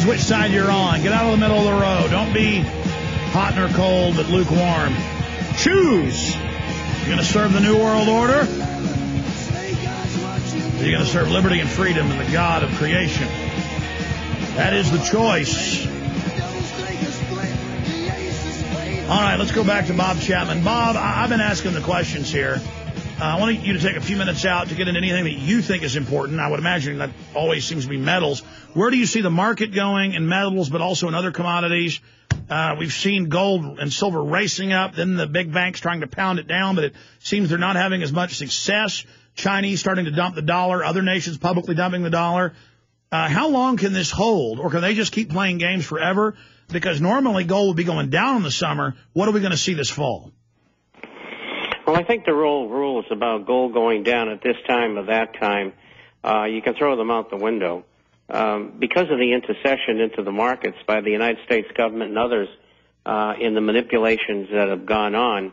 which side you're on. Get out of the middle of the road. Don't be hot nor cold, but lukewarm. Choose. You're going to serve the New World Order? Or you're going to serve liberty and freedom and the God of creation? That is the choice. All right, let's go back to Bob Chapman. Bob, I've been asking the questions here. I want you to take a few minutes out to get into anything that you think is important. I would imagine that always seems to be metals. Where do you see the market going in metals, but also in other commodities? We've seen gold and silver racing up, then the big banks trying to pound it down, but it seems they're not having as much success. Chinese starting to dump the dollar, other nations publicly dumping the dollar. How long can this hold, or can they just keep playing games forever? Because normally gold would be going down in the summer. What are we going to see this fall? Well, I think the rules about gold going down at this time or that time, you can throw them out the window. Because of the intercession into the markets by the United States government and others in the manipulations that have gone on,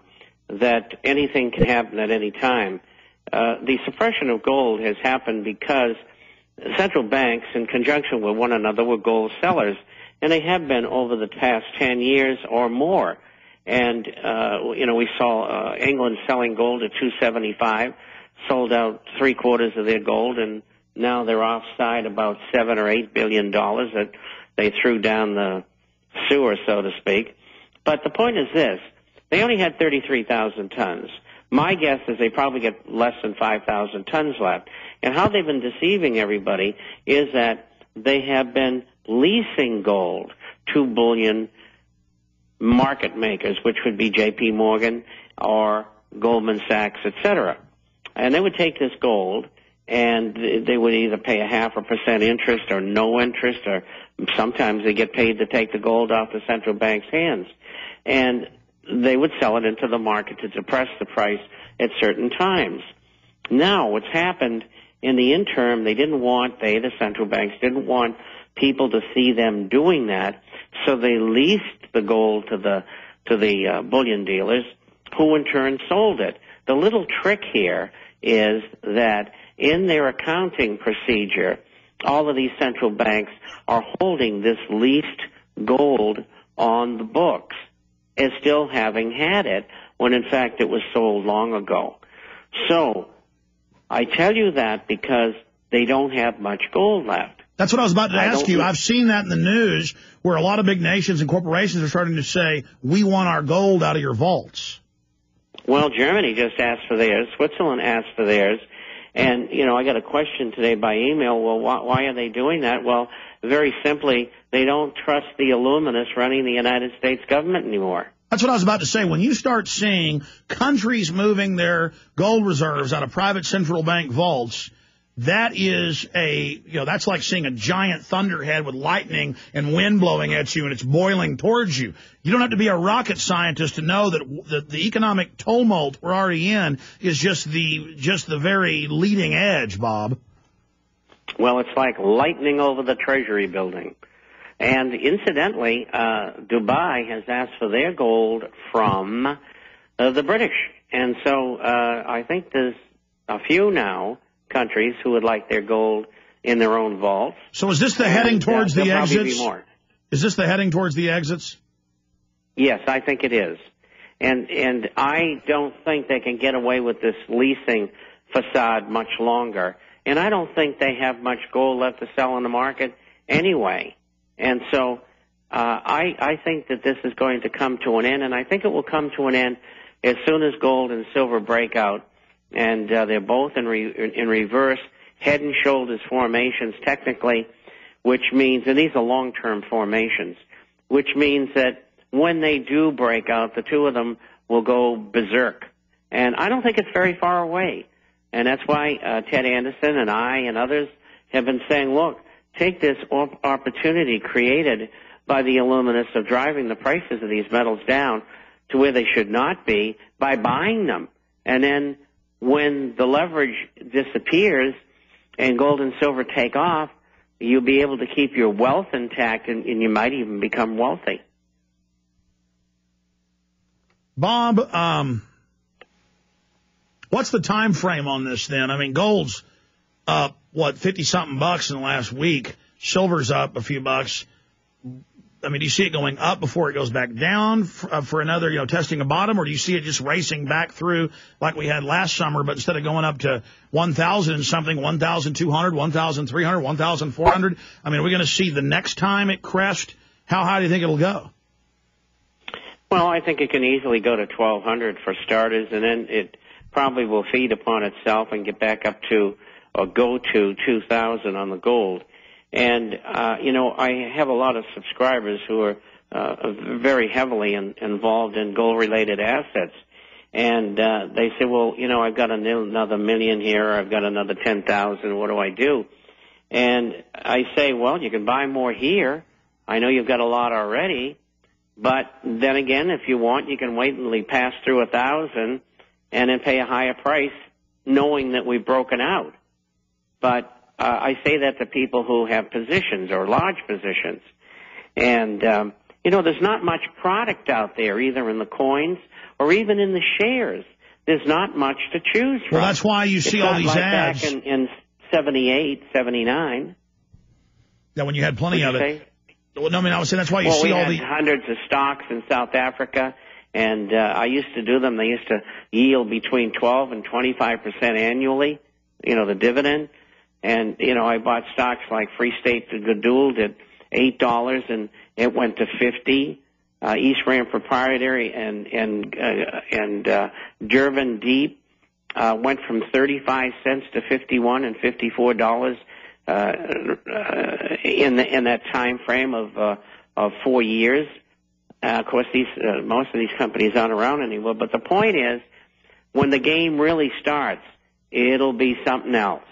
that anything can happen at any time. The suppression of gold has happened because central banks, in conjunction with one another, were gold sellers, and they have been over the past 10 years or more. And, we saw England selling gold at $275, sold out three-quarters of their gold, and now they're offside about $7 or $8 billion that they threw down the sewer, so to speak. But the point is this. They only had 33,000 tons. My guess is they probably get less than 5,000 tons left. And how they've been deceiving everybody is that they have been leasing gold to bullion market makers, which would be J.P. Morgan or Goldman Sachs, etc. And they would take this gold, and they would either pay 0.5% interest or no interest, or sometimes they get paid to take the gold off the central bank's hands. And they would sell it into the market to depress the price at certain times. Now, what's happened in the interim, the central banks didn't want people to see them doing that, so they leased the gold to the bullion dealers, who in turn sold it. The little trick here is that in their accounting procedure, all of these central banks are holding this leased gold on the books as still having had it, when in fact it was sold long ago. So I tell you that because they don't have much gold left. That's what I was about to ask you. I've seen that in the news where a lot of big nations and corporations are starting to say, we want our gold out of your vaults. Well, Germany just asked for theirs. Switzerland asked for theirs. And, I got a question today by email. Well, why are they doing that? Well, very simply, they don't trust the illuminists running the United States government anymore. That's what I was about to say. When you start seeing countries moving their gold reserves out of private central bank vaults, that is that's like seeing a giant thunderhead with lightning and wind blowing at you, and it's boiling towards you. You don't have to be a rocket scientist to know that the economic tumult we're already in is just the very leading edge, Bob. Well, it's like lightning over the Treasury building. And incidentally, Dubai has asked for their gold from the British. And so I think there's a few now countries who would like their gold in their own vaults. So is this the heading towards the exits? Probably be more. Is this the heading towards the exits? Yes, I think it is. And I don't think they can get away with this leasing facade much longer. And I don't think they have much gold left to sell in the market anyway. And so I think that this is going to come to an end, and I think it will come to an end as soon as gold and silver break out. And they're both in reverse head and shoulders formations technically, which means, and these are long-term formations, which means that when they do break out, the two of them will go berserk. And I don't think it's very far away. And that's why Ted Anderson and I and others have been saying, look, take this opportunity created by the illuminists of driving the prices of these metals down to where they should not be by buying them. And then when the leverage disappears and gold and silver take off, you'll be able to keep your wealth intact, and you might even become wealthy. Bob, what's the time frame on this then? I mean, gold's up, 50-something bucks in the last week. Silver's up a few bucks. I mean, do you see it going up before it goes back down for another, testing a bottom, or do you see it just racing back through like we had last summer, but instead of going up to 1,000 and something, 1,200, 1,300, 1,400? I mean, are we going to see the next time it crest? How high do you think it'll go? Well, I think it can easily go to 1,200 for starters, and then it probably will feed upon itself and get back up to or go to 2,000 on the gold. And, I have a lot of subscribers who are very heavily involved in gold-related assets. And they say, well, I've got another million here, I've got another 10,000, what do I do? And I say, well, you can buy more here. I know you've got a lot already. But then again, if you want, you can wait until we pass through 1,000 and then pay a higher price knowing that we've broken out. But I say that to people who have positions or large positions. And, there's not much product out there, either in the coins or even in the shares. There's not much to choose from. Well, that's why you see all these ads. Back in 78, 79. Yeah, when you had plenty of it. Well, no, I was saying that's why you see all the hundreds of stocks in South Africa, and I used to do them. They used to yield between 12 and 25% annually, the dividend. And, I bought stocks like Free State Gaduld at $8, and it went to $50. East Ram Proprietary and Durban Deep went from 35 cents to 51 and $54 in that time frame of 4 years. Of course, most of these companies aren't around anymore. But the point is, when the game really starts, it'll be something else.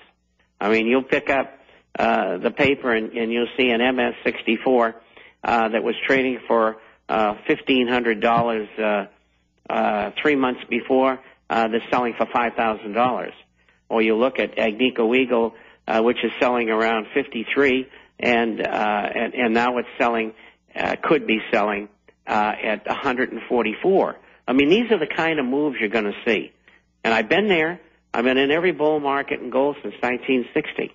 I mean, you'll pick up the paper and you'll see an MS-64 that was trading for $1,500 3 months before. They're selling for $5,000. Or you look at Agnico Eagle, which is selling around 53, and now it's selling, could be selling at 144. I mean, these are the kind of moves you're going to see. And I've been there. I've been in every bull market in gold since 1960.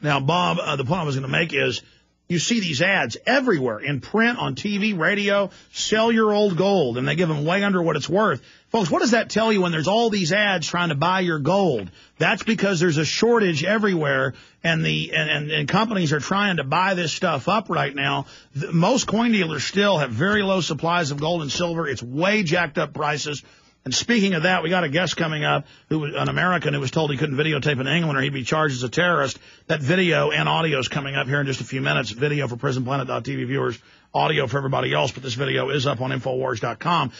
Now, Bob, the point I was going to make is you see these ads everywhere, in print, on TV, radio, sell your old gold, and they give them way under what it's worth. Folks, what does that tell you when there's all these ads trying to buy your gold? That's because there's a shortage everywhere, and and companies are trying to buy this stuff up right now. Most coin dealers still have very low supplies of gold and silver. It's way jacked up prices. And speaking of that, we got a guest coming up, an American who was told he couldn't videotape in England or he'd be charged as a terrorist. That video and audio is coming up here in just a few minutes. Video for PrisonPlanet.tv viewers, audio for everybody else, but this video is up on Infowars.com.